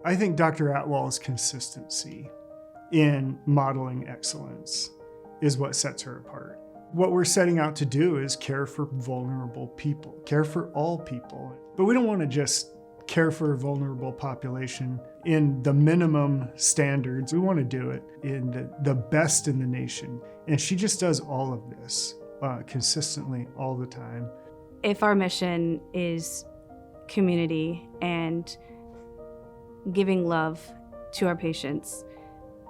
I think Dr. Atwal's consistency in modeling excellence is what sets her apart. What we're setting out to do is care for vulnerable people, care for all people. But we don't want to just care for a vulnerable population in the minimum standards. We want to do it in the best in the nation. And she just does all of this consistently all the time. If our mission is community and giving love to our patients,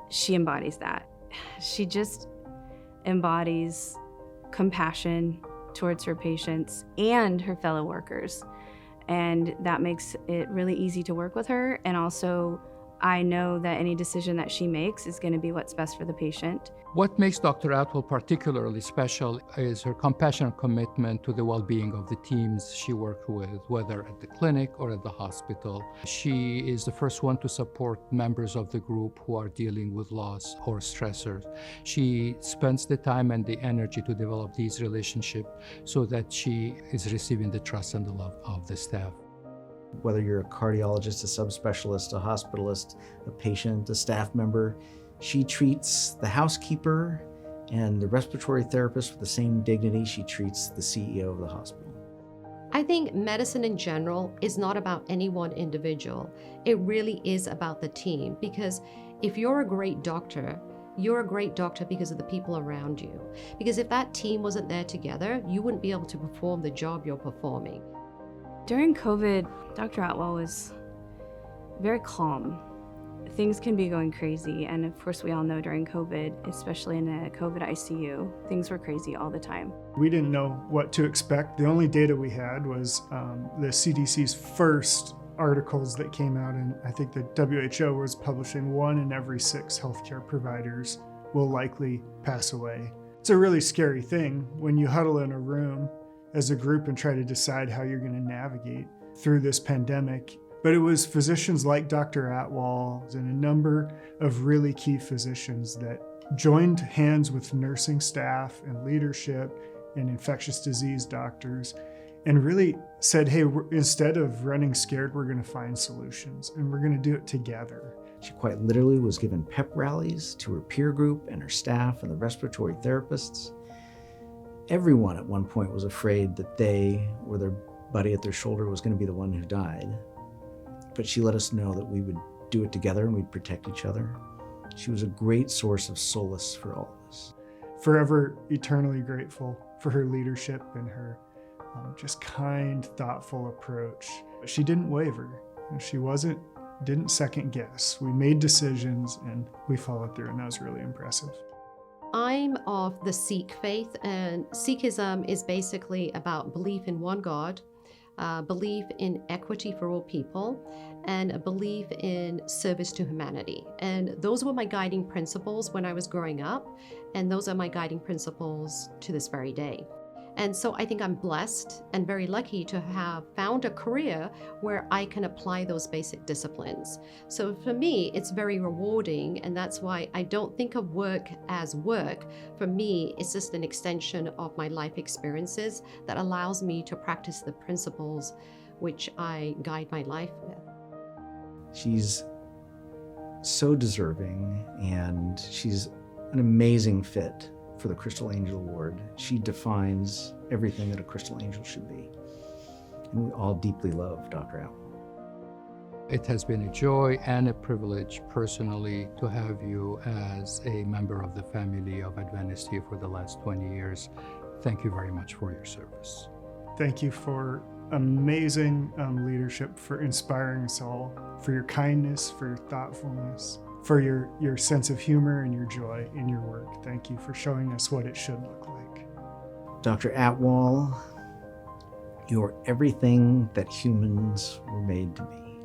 she embodies that. She just embodies compassion towards her patients and her fellow workers. And that makes it really easy to work with her. And also, I know that any decision that she makes is going to be what's best for the patient. What makes Dr. Atwal particularly special is her compassion and commitment to the well-being of the teams she worked with, whether at the clinic or at the hospital. She is the first one to support members of the group who are dealing with loss or stressors. She spends the time and the energy to develop these relationships so that she is receiving the trust and the love of the staff. Whether you're a cardiologist, a subspecialist, a hospitalist, a patient, a staff member, she treats the housekeeper and the respiratory therapist with the same dignity she treats the CEO of the hospital. I think medicine in general is not about any one individual. It really is about the team, because if you're a great doctor, you're a great doctor because of the people around you. Because if that team wasn't there together, you wouldn't be able to perform the job you're performing. During COVID, Dr. Atwal was very calm. Things can be going crazy, and of course we all know during COVID, especially in a COVID ICU, things were crazy all the time. We didn't know what to expect. The only data we had was the CDC's first articles that came out, and I think the WHO was publishing 1 in every 6 healthcare providers will likely pass away. It's a really scary thing when you huddle in a room as a group and try to decide how you're going to navigate through this pandemic. But it was physicians like Dr. Atwal and a number of really key physicians that joined hands with nursing staff and leadership and infectious disease doctors and really said, hey, instead of running scared, we're going to find solutions and we're going to do it together. She quite literally was given pep rallies to her peer group and her staff and the respiratory therapists. Everyone at one point was afraid that they or their buddy at their shoulder was going to be the one who died. But she let us know that we would do it together and we'd protect each other. She was a great source of solace for all of us. Forever eternally grateful for her leadership and her just kind, thoughtful approach. She didn't waver. She didn't second guess. We made decisions and we followed through, and that was really impressive. I'm of the Sikh faith, and Sikhism is basically about belief in one God, belief in equity for all people, and a belief in service to humanity. And those were my guiding principles when I was growing up, and those are my guiding principles to this very day. And so I think I'm blessed and very lucky to have found a career where I can apply those basic disciplines. So for me, it's very rewarding, and that's why I don't think of work as work. For me, it's just an extension of my life experiences that allows me to practice the principles which I guide my life with. She's so deserving, and she's an amazing fit for the Crystal Angel Award. She defines everything that a Crystal Angel should be. And we all deeply love Dr. Atwal. It has been a joy and a privilege personally to have you as a member of the family of Adventist here for the last 20 years. Thank you very much for your service. Thank you for amazing leadership, for inspiring us all, for your kindness, for your thoughtfulness, for your sense of humor and your joy in your work. Thank you for showing us what it should look like. Dr. Atwal, you're everything that humans were made to be.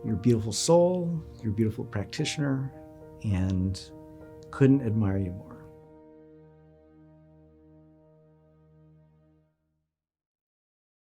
You're a beautiful soul, you're a beautiful practitioner, and couldn't admire you more.